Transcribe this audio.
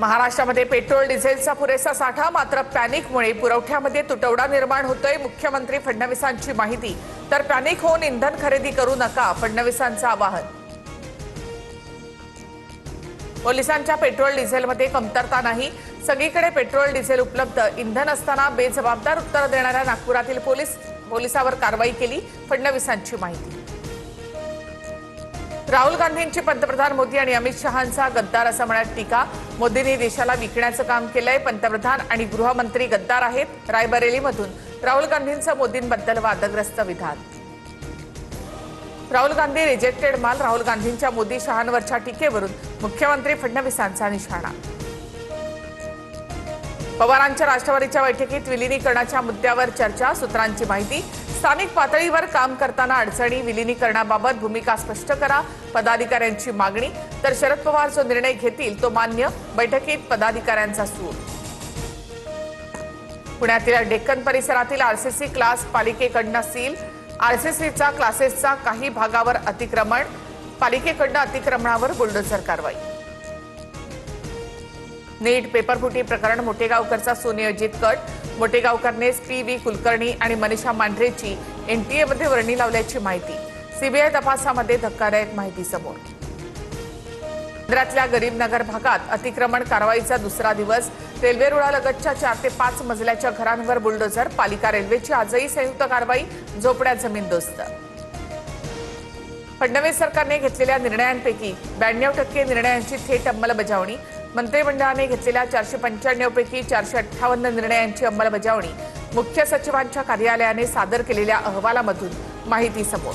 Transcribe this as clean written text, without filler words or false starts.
महाराष्ट्रामध्ये पेट्रोल डिझेलचा पुरेसा साठा, मात्र पॅनिकमुळे पुरवठ्यामध्ये तुटवडा निर्माण होतोय। मुख्यमंत्री फडणवीसांची माहिती। तर पॅनिक होऊन इंधन खरेदी करू नका, फडणवीसांचं आवाहन। पोलिसांच्या पेट्रोल डिझेलमध्ये कमतरता नाही, सगळीकडे पेट्रोल डिझेल उपलब्ध। इंधन असताना बेजबाबदार उत्तर देणाऱ्या नागपुरातील पोलिसावर कारवाई केली, फडणवीसांची माहिती। राहुल गांधींची पंतप्रधान मोदी आणि अमित शहांचा गद्दार असं म्हणत टीका। मोदींनी देशाला विकण्याचं काम केलंय। पंतप्रधान आणि गृहमंत्री गद्दार आहेत। रायबरेलीमधून राहुल गांधींचं मोदींबद्दल वादग्रस्त विधान। राहुल गांधी रिजेक्टेड माल, राहुल गांधींच्या मोदी शहांवरच्या टीकेवरून मुख्यमंत्री फडणवीसांचा निशाणा। पवारांच्या राष्ट्रवादीच्या बैठकीत विलीनीकरणाच्या मुद्द्यावर चर्चा, सूत्रांची माहिती। स्थानिक पातळीवर काम करताना अडचणी, विलीनीकरणाबाबत भूमिका स्पष्ट करा, पदाधिकाऱ्यांची मागणी। तर शरद पवार जो निर्णय घेतील तो मान्य, बैठकीत पदाधिकाऱ्यांचा सूर। पुण्यातील डेक्कन परिसरातील आरसीसी क्लास पालिकेकडून सील, आरसीसीचा क्लासेसचा काही भागावर अतिक्रमण, पालिकेकडून अतिक्रमणावर बुलडोझर कारवाई। नीट पेपरफुटी प्रकरण, मोठेगावकरचा सुनियोजित कट, मोठेगावकरने पी.व्ही. कुलकर्णी आणि मनीषा मांढरेची एनटीएमध्ये वर्णी लावल्याची माहिती। सीबीआय तपासामध्ये धक्कादायक माहिती समोर। केंद्रातल्या गरीबनगर भागात अतिक्रमण कारवाईचा दुसरा दिवस, रेल्वे रुळालगतच्या 4 ते 5 मजल्याच्या घरांवर बुलडोझर, पालिका रेल्वेची आजही संयुक्त कारवाई, झोपड्या जमीनदोस्त। फडणवीस सरकारने घेतलेल्या निर्णयांपैकी 92% निर्णयांची थेट अंमलबजावणी, मंत्रिमंडळाने घेतलेल्या 495 पैकी 458 निर्णयांची अंमलबजावणी, मुख्य सचिवांच्या कार्यालयाने सादर केलेल्या अहवालामधून माहिती समोर।